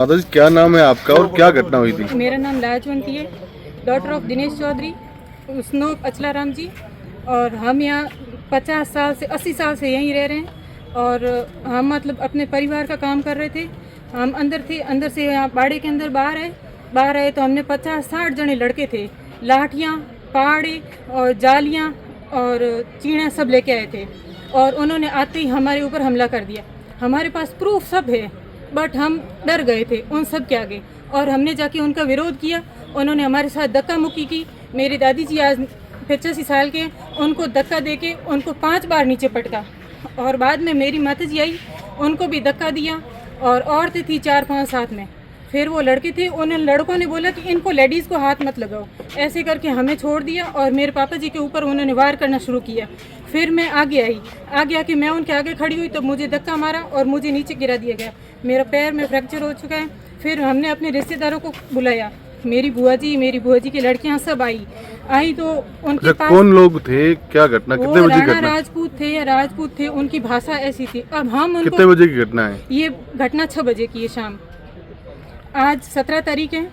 माता जी क्या नाम है आपका और क्या घटना हुई थी? मेरा नाम लाजवंती है, डॉटर ऑफ दिनेश चौधरी, स्नोक अचलाराम जी। और हम यहाँ 50 साल से 80 साल से यहीं रह रहे हैं। और हम मतलब अपने परिवार का काम कर रहे थे। हम अंदर थे, अंदर से यहाँ बाड़े के अंदर बाहर आए तो हमने 50-60 जने लड़के थे, लाठियाँ, पहाड़ी और जालियाँ और चीना सब लेके आए थे। और उन्होंने आते ही हमारे ऊपर हमला कर दिया। हमारे पास प्रूफ सब है, बट हम डर गए थे उन सब के आगे। और हमने जाके उनका विरोध किया। उन्होंने हमारे साथ धक्का मुक्की की। मेरे दादी जी आज 85 साल के, उनको धक्का देके उनको 5 बार नीचे पटका। और बाद में मेरी माता जी आई, उनको भी धक्का दिया। और औरतें थी 4-5 साथ में। फिर वो लड़के थे, उन लड़कों ने बोला कि इनको लेडीज़ को हाथ मत लगाओ। ऐसे करके हमें छोड़ दिया और मेरे पापा जी के ऊपर उन्होंने वार करना शुरू किया। फिर मैं आगे आके मैं उनके आगे खड़ी हुई तो मुझे धक्का मारा और मुझे नीचे गिरा दिया गया। मेरा पैर में फ्रैक्चर हो चुका है। फिर हमने अपने रिश्तेदारों को बुलाया, मेरी बुआ जी की लड़कियां सब आई तो उनके पास कौन लोग थे, क्या घटना, कितने बजे की घटना? राजपूत थे, उनकी भाषा ऐसी थी। अब हम उनको, कितने बजे की घटना है? ये घटना 6 बजे की है शाम। आज 17 तारीख है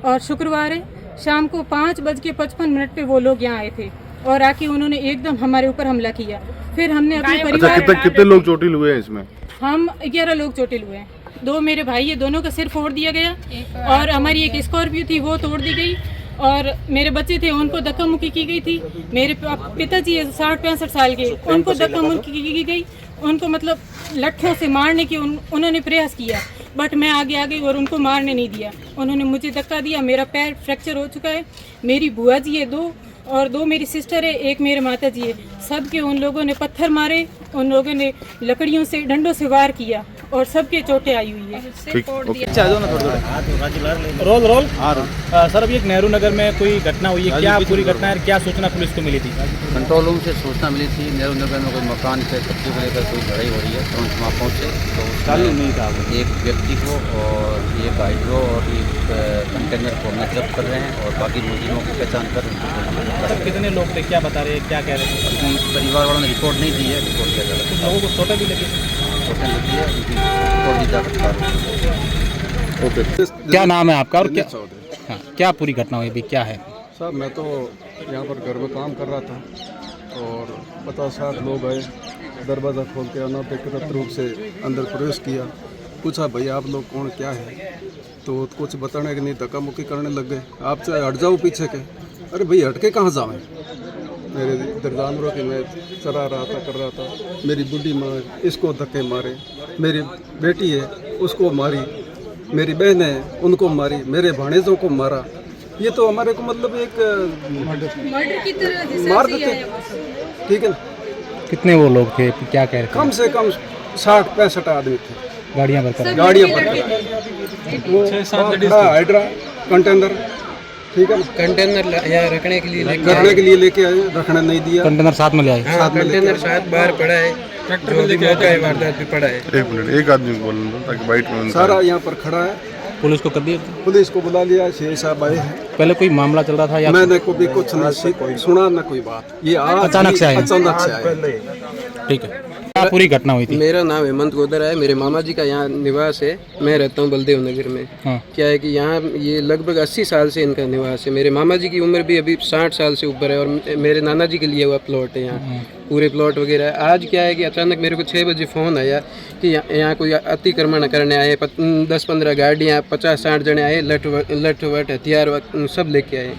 और शुक्रवार है। शाम को 5:55 पे वो लोग यहाँ आए थे और आके उन्होंने एकदम हमारे ऊपर हमला किया। फिर हमने अपने परिवार, कितने लोग चोटिल हुए हैं इसमें? हम 11 लोग चोटिल हुए हैं। 2 मेरे भाई है, दोनों का सिर फोड़ दिया गया। और हमारी एक स्कॉर्पियो थी, वो तोड़ दी गई। और मेरे बच्चे थे, उनको धक्का मुक्की की गई थी। मेरे पिताजी 60-65 साल के, उनको धक्का मुक्की की गई। उनको मतलब लट्ठों से मारने की उन्होंने प्रयास किया, बट मैं आगे आ गई और उनको मारने नहीं दिया। उन्होंने मुझे धक्का दिया, मेरा पैर फ्रैक्चर हो चुका है। मेरी बुआ जी है 2 और 2 मेरी सिस्टर है, 1 मेरे माता जी है। सबके उन लोगों ने पत्थर मारे, उन लोगों ने लकड़ियों से, डंडों से वार किया और सबके चोटें आई हुई है। रोल सर, अभी एक नेहरू नगर में कोई घटना हुई है, क्या पूरी घटना है, क्या सूचना पुलिस को मिली थी? कंट्रोल रूम से सूचना मिली थी नेहरू नगर में कोई मकान पे कब्जे को लेकर कोई लड़ाई हो रही है। तुरंत वहाँ पहुँचे तो एक व्यक्ति को और एक हाइड्रो और एक कंटेनर को हम जब्त कर रहे हैं और बाकी मुलजिमों की पहचान कर सर कितने लोग थे, क्या बता रहे हैं, क्या कह रहे थे? अभी परिवार वालों ने रिपोर्ट नहीं दी है, रिपोर्ट किया जा रहा कुछ लोगों को चोटें भी लगी? चोटें लगी है, उनकी रिपोर्ट दी जा सकता है। ओके, क्या नाम है आपका और क्या चौधरी। हाँ, क्या पूरी घटना हुई अभी, क्या है? साहब मैं तो यहाँ पर घर में काम कर रहा था और 50-60 लोग आए, दरवाज़ा खोल के अनाधिकृत रूप से अंदर प्रवेश किया। पूछा भाई आप लोग कौन, क्या है? तो कुछ बताने के नहीं, धक्का मुक्की करने लग गए। आप चाहे हट जाओ पीछे के। अरे भाई हट के कहाँ जाएँ? मेरे इधर जानवरों की मैं चरा रहा था, कर रहा था। मेरी बूढ़ी माँ, इसको धक्के मारे। मेरी बेटी है, उसको मारी। मेरी बहन है, उनको मारी। मेरे भाणेजों को मारा। ये तो हमारे को मतलब एक मर्डर की तरह मार देते, ठीक है ना? कितने वो लोग थे, क्या कह रहे थे? कम से कम 60-65 आदमी थे, गाड़ियाँ भरकर? गाड़ियाँ भरकर। वो खड़ा हाइड्रा कंटेनर, ठीक है ना? कंटेनर यहाँ रखने के लिए लेके आए, रखने नहीं दिया। कंटेनर साथ में ले आए? हाँ, कंटेनर साथ बाहर पड़ा है, जो भी मौका है वारदात भी पड़ा है। एक मिनट, एक आदमी को बोलना दो ताकि बाइट में सारा यहाँ पर खड़ा है। पुलिस को कर दिया? पुलिस को बुला लिया, शेख साहब आए हैं। पहले कोई मामला चल रहा था या मैंने कभी कुछ नहीं सुना, ना कोई बात। ये आज अचानक से आए? अचानक से आए। ठीक है, क्या पूरी घटना हुई थी? मेरा नाम हेमंत गोदर है, मेरे मामा जी का यहाँ निवास है। मैं रहता हूँ बलदेव नगर में। हाँ। क्या है कि यहाँ ये लगभग 80 साल से इनका निवास है। मेरे मामा जी की उम्र भी अभी 60 साल से ऊपर है और मेरे नाना जी के लिए हुआ प्लॉट है यहाँ, पूरे प्लॉट वगैरह है। आज क्या है कि अचानक मेरे को 6 बजे फ़ोन आया कि यहाँ कोई अतिक्रमण करने आए, 10-15 गाड़ियाँ, 50-60 जने आए, लठ वट हथियार सब लेके आए।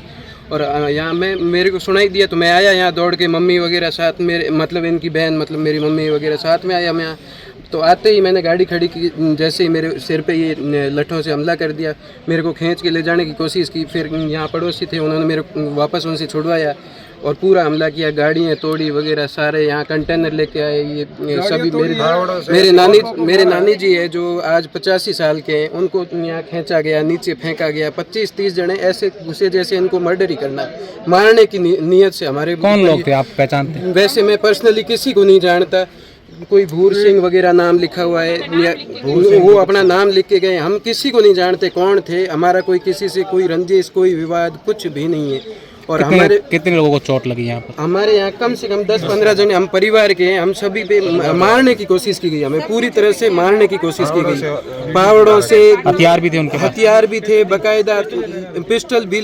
और यहाँ मेरे को सुनाई दिया तो मैं आया यहाँ दौड़ के, मम्मी वगैरह साथ, मेरे मतलब इनकी बहन, मतलब मेरी मम्मी वगैरह साथ में आया मैं यहाँ। तो आते ही मैंने गाड़ी खड़ी की, जैसे ही मेरे सिर पे ये लठों से हमला कर दिया, मेरे को खींच के ले जाने की कोशिश की। फिर यहाँ पड़ोसी थे, उन्होंने मेरे को वापस उनसे छुड़वाया और पूरा हमला किया, गाड़ियाँ तोड़ी वगैरह सारे। यहाँ कंटेनर लेके आए, ये सभी मेरे नानी जी है जो आज 85 साल के हैं, उनको यहाँ खींचा गया, नीचे फेंका गया। 25-30 जने ऐसे घुसे जैसे इनको मर्डर ही करना, मारने की नीयत से। हमारे कौन लोग थे, आप पहचानते हैं? वैसे मैं पर्सनली किसी को नहीं जानता, कोई भूर सिंह वगैरह नाम लिखा हुआ है, या वो अपना नाम लिख के गए। हम किसी को नहीं जानते कौन थे। हमारा कोई किसी से कोई रंजिश, कोई विवाद कुछ भी नहीं है। और हमारे कितने लोगों को चोट लगी यहाँ पर? हमारे यहाँ कम से कम 10-15 जने हम परिवार के हैं, हम सभी पे मारने की कोशिश की गई, हमें पूरी तरह से मारने की कोशिश की गई, पावड़ों से, हथियार भी थे उनके पास? हथियार भी थे, बकायदा पिस्टल भी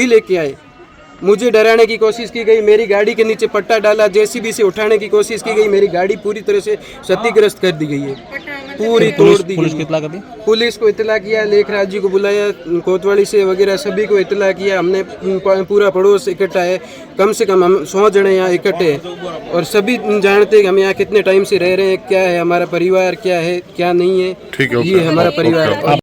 लेके आए, मुझे डराने की कोशिश की गई, मेरी गाड़ी के नीचे पट्टा डाला, जेसीबी से उठाने की कोशिश की गई, मेरी गाड़ी पूरी तरह से क्षतिग्रस्त कर दी गई है, पूरी तोड़ दी पुलिस गई। को इतला कर दी? पुलिस को इतला किया, लेखराज जी को बुलाया, कोतवाली से वगैरह सभी को इतला किया, हमने पूरा पड़ोस इकट्ठा है, कम से कम हम 100 जने यहाँ इकट्ठे हैं और सभी जानते हैं कि हम यहाँ कितने टाइम से रह रहे हैं, क्या है हमारा परिवार, क्या है क्या नहीं है, ठीक है, ये ओके, हमारा ओके, परिवार ओके। है।